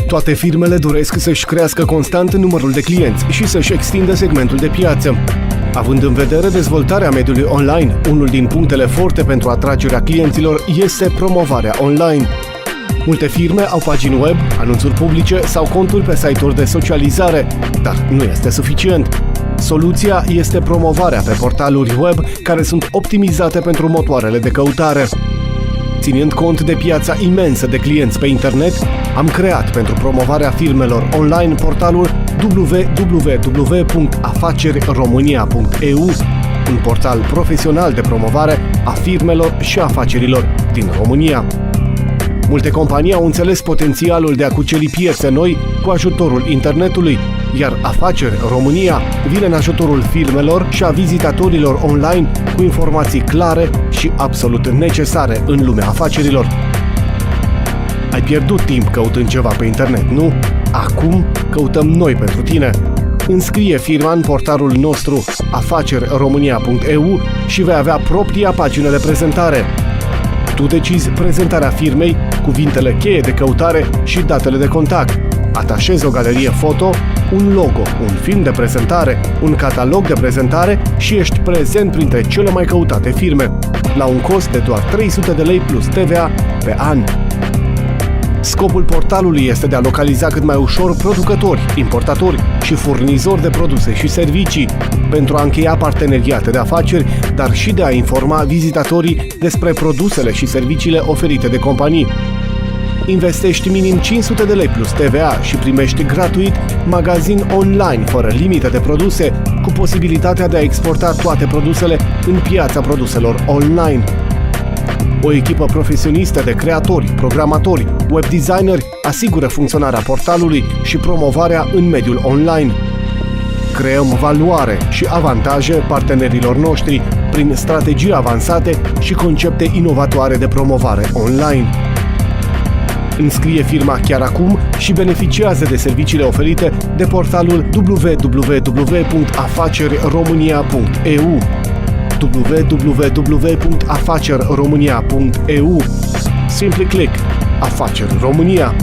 Toate firmele doresc să-și crească constant numărul de clienți și să-și extindă segmentul de piață. Având în vedere dezvoltarea mediului online, unul din punctele forte pentru atragerea clienților este promovarea online. Multe firme au pagini web, anunțuri publice sau conturi pe site-uri de socializare, dar nu este suficient. Soluția este promovarea pe portaluri web care sunt optimizate pentru motoarele de căutare. Ținând cont de piața imensă de clienți pe internet, am creat pentru promovarea firmelor online portalul www.afaceriromânia.eu, un portal profesional de promovare a firmelor și afacerilor din România. Multe companii au înțeles potențialul de a cuceri piețe noi cu ajutorul internetului, iar Afaceri România vine în ajutorul firmelor și a vizitatorilor online cu informații clare și absolut necesare în lumea afacerilor. Ai pierdut timp căutând ceva pe internet, nu? Acum căutăm noi pentru tine. Înscrie firma în portalul nostru afaceriromânia.eu și vei avea propria pagină de prezentare. Tu decizi prezentarea firmei, cuvintele cheie de căutare și datele de contact. Atașezi o galerie foto, un logo, un film de prezentare, un catalog de prezentare și ești prezent printre cele mai căutate firme, la un cost de doar 300 de lei plus TVA pe an. Scopul portalului este de a localiza cât mai ușor producători, importatori și furnizori de produse și servicii pentru a încheia parteneriate de afaceri, dar și de a informa vizitatorii despre produsele și serviciile oferite de companii. Investești minim 500 de lei plus TVA și primești gratuit magazin online fără limite de produse, cu posibilitatea de a exporta toate produsele în piața produselor online. O echipă profesionistă de creatori, programatori, web designeri asigură funcționarea portalului și promovarea în mediul online. Creăm valoare și avantaje partenerilor noștri prin strategii avansate și concepte inovatoare de promovare online. Înscrie firma chiar acum și beneficiază de serviciile oferite de portalul www.afaceriromânia.eu www.afaceriromânia.eu. Simply click Afaceri România.